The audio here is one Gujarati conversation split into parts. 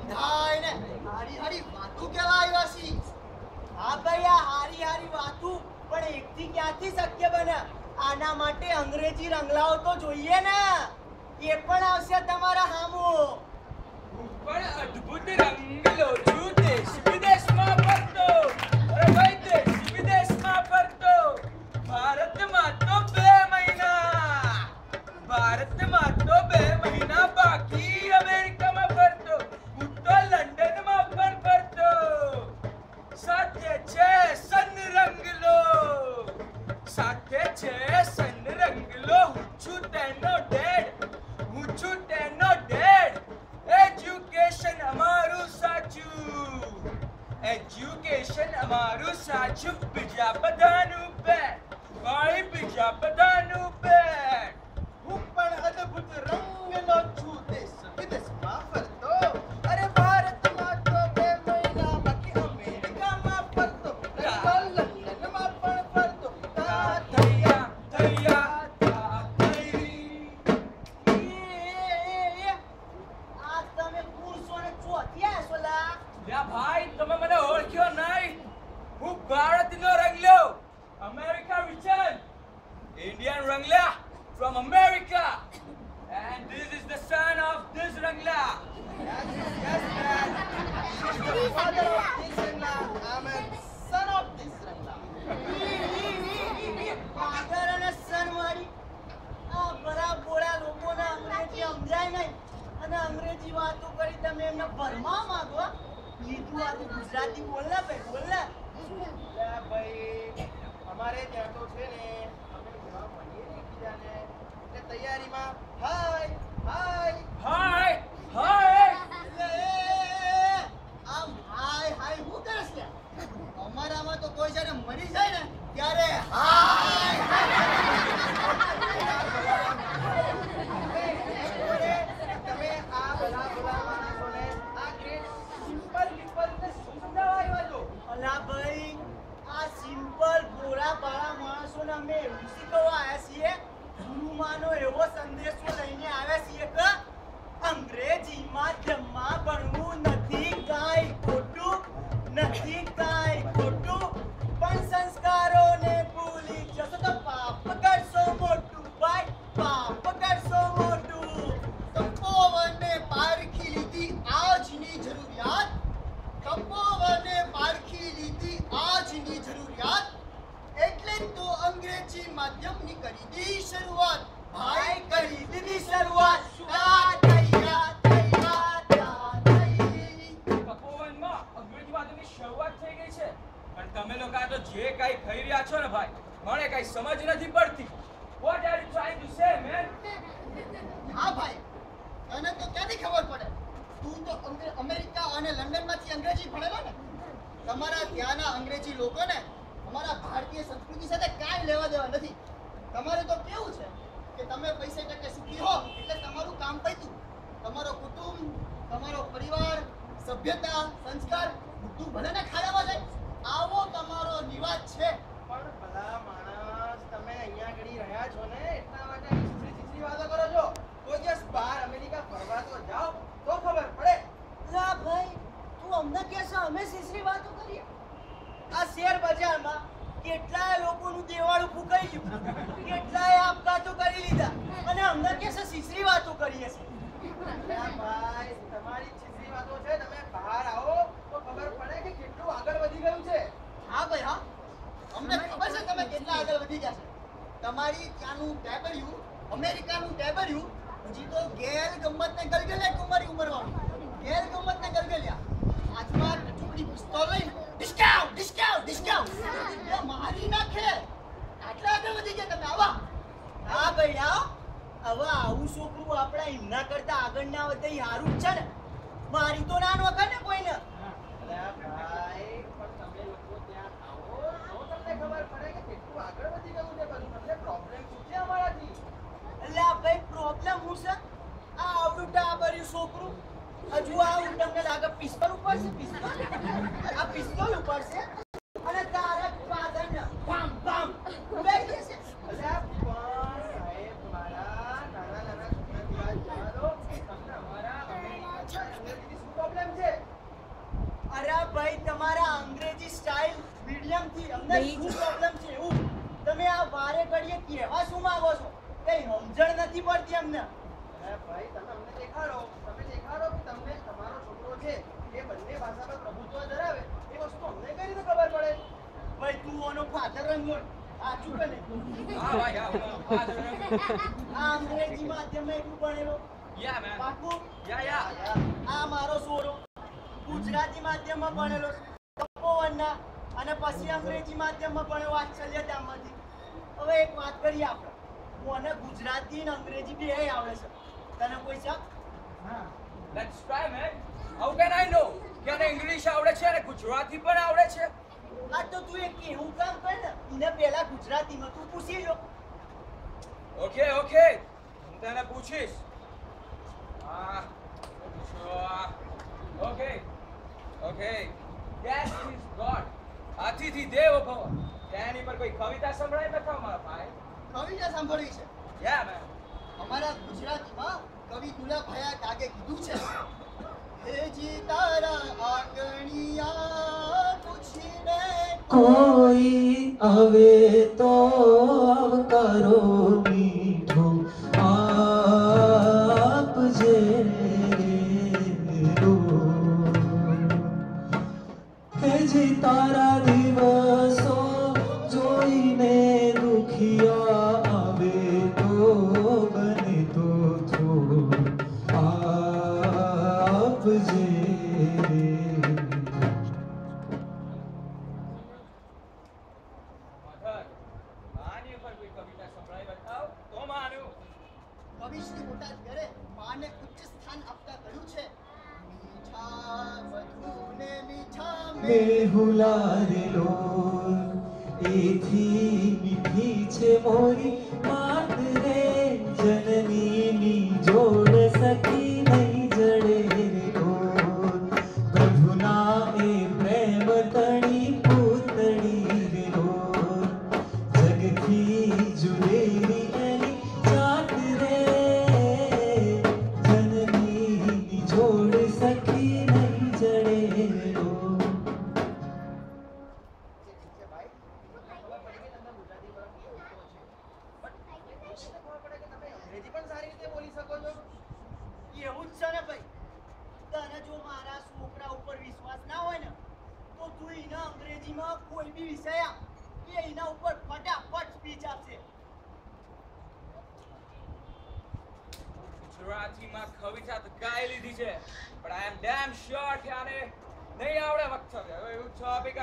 બધાય ને હારી હારી વાતું કેવા આવ્યા છી. હા ભાઈ, આ હારી હારી વાતું પણ એકથી ક્યાંથી શક્ય બને? આના માટે અંગ્રેજી રંગલાઓ તો જોઈએ ને. એ પણ આવશે તમારા હામો. હું પણ અદ્ભુત રંગલો છું, દેશ વિદેશમાં ફરતો. અરે ભાઈ, દેશ વિદેશમાં ફરતો. ભારતમાં તો 2 મહિના, ભારતમાં તો 2 મહિના બાકી. અમેરિકામાં ફરતો, હું તો લંડનમાં પણ ફરતો. સાથે છે સન રંગલો, સાથે છે સન રંગલો. હું છું તેનો ડેડ, હું છું તેનો ડેડ. એજ્યુકેશન અમારું સાચું, એજ્યુકેશન અમારું સાચું. બીજા બધાનું બેડ, ભાઈ બીજા બધાનું બેડ. હું પણ અદ્ભુત રંગલો છું, દેશ વિદેશમાં ફરતો. અરે ભારતમાં તો 2 મહિના બાકી, અમેરિકામાં ફરતો. લંડનમાં પણ ફરતો. થૈયા થૈયા થા થઈ. આ તમે પુરુષો ને ચોથિયા છો લા. લ્યા ભાઈ, તમે મને ઓળખ્યો નહીં. હું ભારતનો રંગલો, અમેરિકા વિચન, ઇન્ડિયન રંગલા from America, and this is the son of this rangla. Yes, Dad. She's the father of this Rangla. I'm a son of this Rangla. Father અને સન વાળી આ બરાબોળા લોકોને અંગ્રેજી સમજાય નહીં અને અંગ્રેજી વાતો કરી તમે એમને ભરમા માંગો. કીધું આ તો ગુજરાતી બોલ ને ભાઈ, બોલ ને. અલ્યા ભાઈ, અમારે ત્યાં તો છે ને, અમે જેવા મળીએ ને એકબીજાને, એટલે તૈયારીમાં હાય હાય Hi, hi. એટલે આમ હાય હાય હું કરે છે? અમારામાં તો કોઈ જ્યારે મરી જાય ને ત્યારે હાય તમે આ બધા માણસોને આ ગ્રેટ સિમ્પલ પીપલને સમજાવવા આવ્યા છો. અલા ભાઈ, આ સિમ્પલ ગોરા બાળા માણસોને અમે એવું શીખવવા આવ્યા છીએ. ગુરુમાનો એવો સંદેશો લઈને આવ્યા છીએ કે અંગ્રેજી માધ્યમમાં ભણવું નથી કાંઈ ખોટું, નથી કાંઈ ખોટું, પણ સંસ્કારોને ભૂલી જશો તો પાપ કરશો મોટું. ભાઈ, પાપ કરશો મોટું. તપોવને પારખી લીધી આજની જરૂરિયાત, તપોવને પારખી લીધી આજની જરૂરિયાત, એટલે તો અંગ્રેજી માધ્યમની કરી દી શરૂઆત. ભાઈ, કરી દીધી શરૂઆત. તપોવનમાં અંગ્રેજી વાતોની શરૂઆત થઈ ગઈ છે, પણ તમે લોકો આ તો જે કાંઈ ખાઈ રહ્યા છો ને ભાઈ, મને કાંઈ સમજ નથી પડતી. What are you trying to say, man? હા ભાઈ, તને તો ક્યાંથી ખબર પડે? તું તો અમેરિકા અને લંડનમાંથી અંગ્રેજી ભણેલો ને. તમારા ત્યાંના અંગ્રેજી લોકોને અમારા ભારતીય સંસ્કૃતિ સાથે કાંઈ લેવા દેવા નથી. તમારે તો કેવું છે કે તમે પૈસે ટકે સુખી હો એટલે તમારું કામ પત્યું. તમારો કુટુંબ, તમારો પરિવાર, સભ્યતા, સંસ્કાર બધું ભલે ને ખાડામાં જાય. આવો તમારો નિવાજ છે. પણ ભલા માણસ, તમે અહીંયા ઘડી રહ્યા છો ને એટલા માટે છીછરી વાતો કરો છો. કોઈ દિવસ બહાર અમેરિકા ફરવા તો જાઓ તો ખબર પડે. લા ભાઈ, તું અમને કહે છે અમે સીસરી વાતો કરીએ? આ શેર બજારમાં કેટલાય લોકોનું દેવાળું ફૂંકાઈ ગયું, કેટલાય આપઘાતો કરી લીધા અને અમને કહે છે સીસરી વાતો કરીએ છીએ. અલ્યા ભાઈ, તમારી છીછરી વાતો છે. તમે બહાર આવો તો ખબર પડે કે કેટલું આગળ વધી ગયું છે. હા ભાઈ, હા, અમને ખબર છે તમે કેટલા આગળ વધી ગયા છે. તમારી ત્યાંનું ટેબરિયું, અમેરિકાનું ટેબરિયું હજી તો ગેર ગમતને ગલગલ્યા કુમારી ઉમરવાનું. ગેર ગમતને ગલગલ્યા હાથમાં ટુકડી પિસ્તોલ લઈને ડિસ્કાઉન્ટ ડિસ્કાઉન્ટ ડિસ્કાઉન્ટ એ મારી નાખે. આટલા આગળ વધી ગયા તમે. આવા હા ભાઈ, આવો. હવે આવું છોકરું આપણા એમના કરતા આગળ ના વધે એ સારું જ છે ને. મારી તો ના નોખે ને કોઈને. અલ્યા ભાઈ, પણ તમે લોકો ત્યાં આવો તો તમને ખબર પડે કે કેટલું આગળ વધી ગયું છે બધું. તમને પ્રોબ્લેમ શું છે અમારાથી? એટલે આ ભાઈ પ્રોબ્લેમ હું છે? આ આવડું ટાબર્યું છોકરું હજુ આવું તમને લાગે પિસ્તોલ ઉપર છે? પિસ્તોલ આ પિસ્તોલ ઉપર છે અને તારા પાદરને બામ બામ ઉડાઈ દેશે. અલ્યા પણ સાહેબ, મારા નાના નાના છોકરાની વાત જવા દો. તમને અમારા અમેરિકાના અંગ્રેજીની શું પ્રોબ્લેમ છે? ભાઈ તમારા અંગ્રેજી સ્ટાઇલ મીડિયમ થી અમને શું પ્રોબ્લેમ છે એવું તમે આ વારે ઘડીએ કહેવા શું માંગો છો કઈ સમજણ નથી પડતી અમને અરે ભાઈ તમે અમને દેખાડો કે તમને તમારો છોકરો છે એ બંને ભાષા પર પ્રભુત્વ ધરાવે એ વસ્તુ અમને કઈ રીતે ખબર પડે? ભાઈ તું ઓનો ફાધર રંગો સાચું કે નહીં હા ભાઈ હા આ અંગ્રેજી માધ્યમમાં એટલું ભણેલો યા મેન પાકું યા આ મારો સોરો ગુજરાતી માધ્યમમાં ભણેલો તપોવનના અને પછી અંગ્રેજી માધ્યમમાં ભણ્યો વાત્સલ્યધામમાંથી હવે એક વાત કરીએ આપણે મને ગુજરાતી અને અંગ્રેજી બે આવડે છે તને કોઈ શક? Let's try man how can I know કે આને ઇંગ્લિશ આવડે છે અને ગુજરાતી પણ આવડે છે આ તો તું એક કેવું કામ કર ને એને પહેલા ગુજરાતીમાં તું પૂછી લો ઓકે હું તને પૂછીશ ઓકે Yes is God અતિથિ દેવો ભવ તેની પર કોઈ કવિતા સંભળાય બતાવો મારા ભાઈ કવિતા સાંભળી છે યા મેન અમારા ગુજરાતીમાં કવિ દુલાભાઈ કાગે કીધું છે હે જી તારા આંગણિયા પૂછીને કોઈ આવે તો આવકારો મીઠો આપજે રો હેજી તારા દિવસો જોઈને દુખિયા આવે તો બને તો થોડું આપજે મધર આની પર કોઈ કવિતા સંભળાય બતાવો તો માનું કવિશ્રી બોટાદ ઘરે માને ઉચ્ચ સ્થાન આપતા કહ્યું છે મીઠા મધુને મીઠા મેહુલારેલો એથી મીઠી છે મોરી માત રે જનનીની જોડ સખી નહીં જડે રે ઢોર પ્રભુના એ પ્રેમ તણી પૂતળી રે ઢોર જગથી જુદેરી એની જાત રે જનનીની જોડ સખી નહીં જડે રે ઢોર છે ભાઈ ખબર પડી કે તમને ગુજરાતી પર ગુસ્સો છે પણ એટલે ખબર પડે કે તમે અંગ્રેજી પણ સારી રીતે બોલી શકો છો એવું જ છે ને ભાઈ તને જો મારા છોકરા ઉપર વિશ્વાસ ના હોય ને તો તું એના અંગ્રેજીમાં કોઈ બી વિષય આપ કે એના ઉપર ફટાફટ સ્પીચ આપશે ગુજરાતીમાં કવિતા તો ગાઈ લીધી છે પણ આઈ એમ ડેમ શ્યોર કે આને નહીં આવડે વક્તવ્ય હવે એવું ટોપિક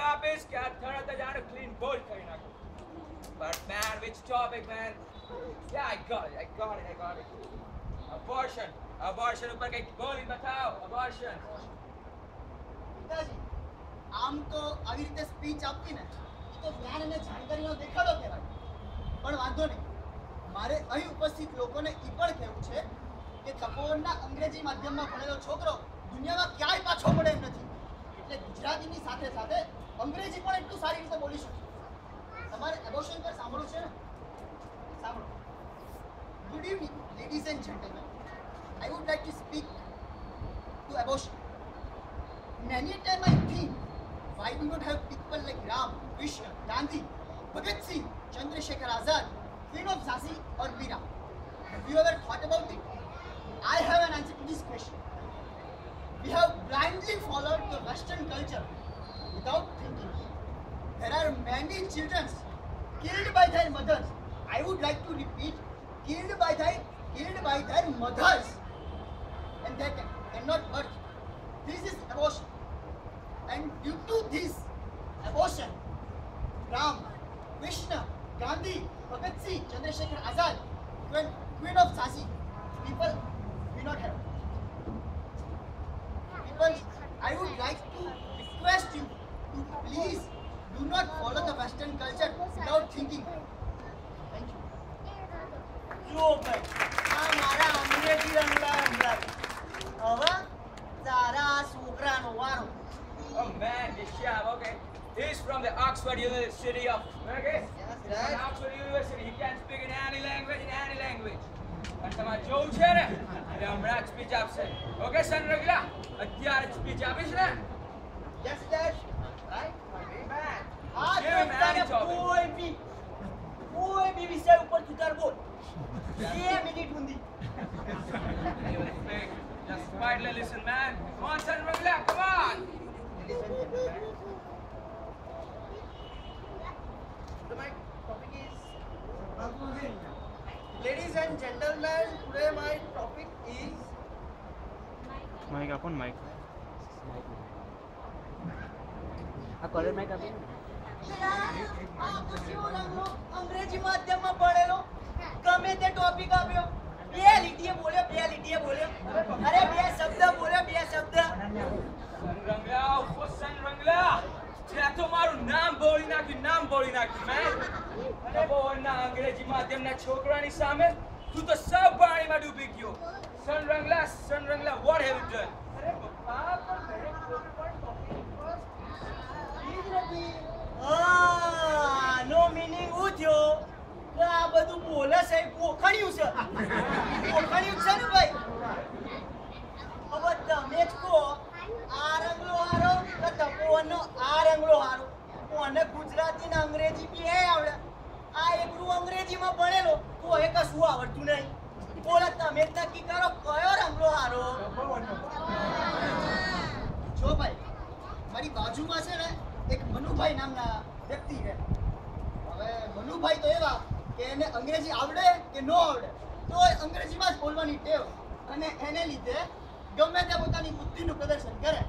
આપીશ કે આ તરત જ આને ક્લીન બોલ્ડ કરી નાખું But man, which topic, man? Yeah, I got it. Abortion ઉપર કંઈક બોલી બતાવો. Abortion. પિતાજી આમ તો આવી રીતે સ્પીચ આપવી ને એ તો જ્ઞાન અને જાણકારીનો દેખાડો કહેવાય પણ વાંધો નહીં મારે અહીં ઉપસ્થિત લોકોને એ પણ કહેવું છે કે તપોવનના અંગ્રેજી માધ્યમમાં ભણેલો છોકરો દુનિયામાં ક્યાંય પાછો પડે એમ નથી એટલે ગુજરાતીની સાથે સાથે અંગ્રેજી પણ એટલું સારી રીતે બોલી શકશે તમારે એબોર્શન પર સાંભળવું છે ને સાંભળો good evening ladies and gentleman I would like to speak to abortion Many a time I think, why do not have people like Ram, Krishna, Gandhi, Bhagat Singh, Chandrasekhar Azad, Queen of Jhansi or Meera? Have you ever thought about it? I have an answer to this question. We have blindly followed the Western culture without thinking. There are many children killed by their mothers. I would like to repeat, killed by their mothers, and they cannot birth. This is abortion. And due to this abortion, Ram, Krishna, Gandhi, Bhagat Singh, Chandrasekhar Azad, Queen of Jhansi, people will not have. People, I would like to request you to please do not follow the Western culture without thinking. Thank you. જો ભાઈ આ મારા અંગ્રેજી રંગલા હવે તારા છોકરાનો વારો Oh man, this chap, okay. He's from the Oxford University of, okay? From Oxford University. He can speak in any language, અને તમારે જોવું છે ને એટલે હમણાં જ સ્પીચ આપશે ઓકે સન રગલા અત્યારે સ્પીચ આપીશ ને Yes, Dad. Right? Man, આ give him any topic. કોઈ બી વિષય ઉપર તું તાર બોલ 2 મિનિટ ઊંધી Just quietly listen, man. Come on, son, relax. Come on. So my topic is ladies and gentlemen, today my topic is mic આપો ને માઇક અંગ્રેજી માધ્યમમાં ભણેલો ગમે તે ટોપિક આપ્યો 2 લીટીએ બોલ્યો અરે 2 શબ્દ બોલ્યો 2 શબ્દ Son Rangla, ufo Son Rangla. ત્યાં તો મારું નામ બોલી નાખ્યું, man. તપોવનના અંગ્રેજી માધ્યમના છોકરાની સામે તું તો સબ પાણીમાં ડૂબી ગયો. Son Rangla, what have you done? અરે પપ્પા પણ દરેક કોઈ પણ ટોપિક પર ઈ જ નથી નો મીનિંગ હું થયો કે આ બધું બોલે છે પોખણ્યું છે ને ભાઈ હવે તમે જ કહો આ રંગલો હારો કે તપોવનનો આ રંગલો હારો કોને ગુજરાતી ને અંગ્રેજી બી આવડે આ એકલું અંગ્રેજીમાં ભણેલો તો એ કશું આવડતું નહીં બોલે તમે જ નક્કી કરો કયો રંગલો હારો જો ભાઈ મારી બાજુમાં છે ને એક મનુભાઈ નામના વ્યક્તિ છે. હવે મનુભાઈ તો એવા કે એને અંગ્રેજી આવડે કે ન આવડે તો અંગ્રેજીમાં જ બોલવાની ટેવ અને એને લીધે ગમે તે પોતાની બુદ્ધિનું પ્રદર્શન કરે.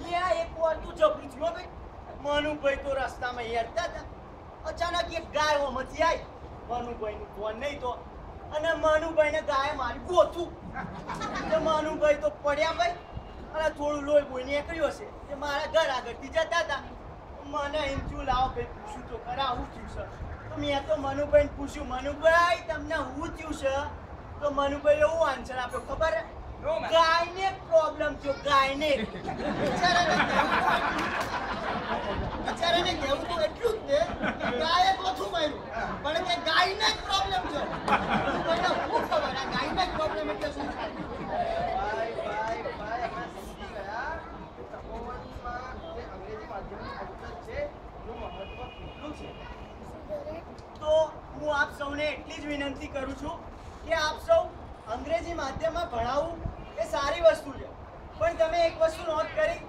લ્યા એક વાર તું જબરું થયો ભાઈ મનુભાઈ તો રસ્તામાં હેરતા હતા અચાનક એક ગાય ઓમાંથી આવી મનુભાઈનું ફોન નહીં તો અને મનુભાઈને ગાય મારી ગોથું તો મનુભાઈ તો પડ્યા ભાઈ અને થોડું લોહી બોઈ નીકળ્યું હશે કે મારા ઘર આગળથી જતા હતા મને એમ થયું લાવો ભાઈ પૂછ્યું તો ખરા આવું થયું છે તો મેં તો મનુભાઈને પૂછ્યું મનુભાઈ તમને હું થયું છે તો મનુભાઈ એવું આન્સર આપ્યો ખબર હે No, man. ગાયને પ્રોબ્લેમ થયો ગાયને બિચારાને કહેવું તો એટલું જ છે ગાયે ગોથું માર્યું પણ કે ગાયને જ પ્રોબ્લેમ છે. મનુભાઈને શું ખબર આ ગાયને જ પ્રોબ્લેમ એટલે શું થાય? ભાઈ આપણે સમજી ગયા કે તપોવનમાં જે અંગ્રેજી માધ્યમની પદ્ધતિ છે એનું મહત્વ કેટલું છે તો હું આપ સૌને એટલી જ વિનંતી કરું છું કે આપ સૌ અંગ્રેજી માધ્યમમાં ભણાવવું એ સારી વસ્તુ છે પણ તમે એક વસ્તુ નોટ કરી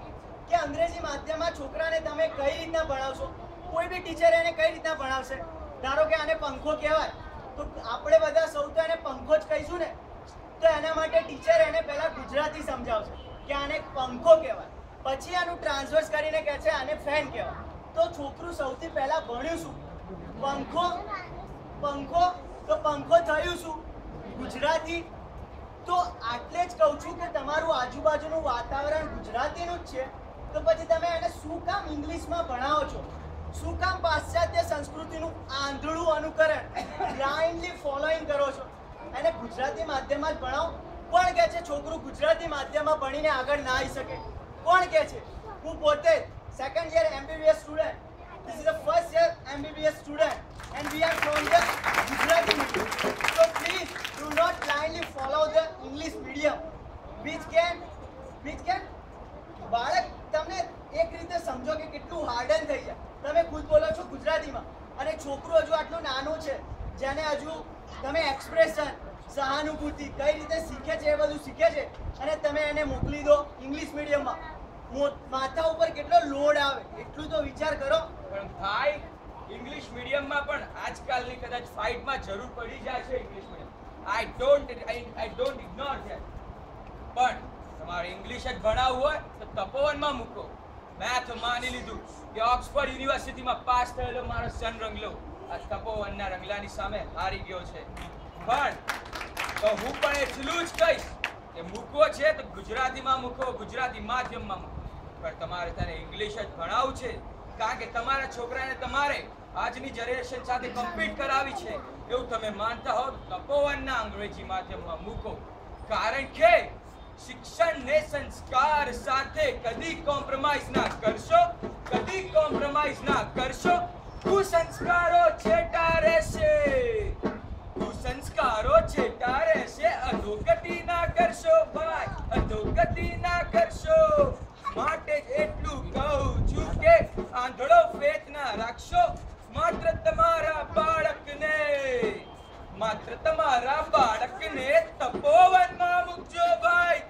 કે અંગ્રેજી માધ્યમમાં છોકરાને તમે કઈ રીતના ભણાવશો કોઈ બી ટીચર એને કઈ રીતના ભણાવશે ધારો કે આને પંખો કહેવાય તો આપણે બધા સૌ તો એને પંખો જ કહીશું ને તો એના માટે ટીચર એને પહેલા ગુજરાતી સમજાવશે કે આને પંખો કહેવાય પછી આનું ટ્રાન્સવર્સ કરીને કહે છે આને ફેન કહેવાય તો છોકરું સૌથી પહેલા ભણ્યું શું પંખો તો પંખો થયું શું ગુજરાતી તો આટલે જ કહું છું કે તમારું આજુબાજુનું વાતાવરણ ગુજરાતીનું જ છે તો પછી તમે એને શું કામ ઇંગ્લિશમાં ભણાવો છો શું કામ પાશ્ચાત્ય સંસ્કૃતિનું આંધળું અનુકરણ બ્લાઇન્ડલી ફોલોઈંગ કરો છો એને ગુજરાતી માધ્યમમાં જ ભણાવો કોણ કહે છે છોકરું ગુજરાતી માધ્યમમાં ભણીને આગળ ના આવી શકે કોણ કહે છે હું પોતે second year MBBS student This is the first year MBBS student and we are from the Gujarati medium. So please do not blindly follow the English medium which can બાળક તમને એક રીતે સમજો કે કેટલું હાર્ડન થઈ જાય તમે ખુદ બોલો છો ગુજરાતીમાં અને છોકરું હજુ આટલું નાનું છે જેને હજુ તમે એક્સપ્રેશન સહાનુભૂતિ કઈ રીતે શીખે છે એ બધું શીખે છે અને તમે એને મોકલી દો ઇંગ્લિશ મીડિયમમાં માથા ઉપર કેટલો લોડ આવે એટલું તો વિચાર કરો પણ ભાઈ ઇંગ્લિશ મીડિયમમાં પણ આજકાલની કદાચ ફાઇટમાં જરૂર પડી જાય છે English medium I don't ignore that પણ તમારે ઇંગ્લિશ જ ભણાવવું હોય તો તપોવનમાં મૂકો મેં તો માની લીધું કે ઓક્સફર્ડ યુનિવર્સિટીમાં પાસ થયેલો મારો સન રંગલો આ તપોવનના રંગલાની સામે હારી ગયો છે પણ તો હું પણ એટલું જ કહીશ કે મૂકવો છે તો ગુજરાતીમાં મૂકો ગુજરાતી માધ્યમમાં મૂકો પણ તમારે તેને ઇંગ્લિશ જ ભણાવવું છે કારણ કે તમારા છોકરાને તમારે આજની જનરેશન સાથે કમ્પીટ કરાવી છે એવું તમે માનતા હો તપોવનના અંગ્રેજી માધ્યમમાં મૂકો કારણ કે શિક્ષણને સંસ્કાર સાથે કદી કોમ્પ્રોમાઇઝ ના કરશો કુસંસ્કારો છેટા રહેશે અધોગતિ ના કરશો ભાઈ અધોગતિ ના કરશો માટે જ એટલું કહું છું કે આંધળો ફેથ ના રાખશો માત્ર તમારા બાળકને તપોવનમાં મૂકજો ભાઈ,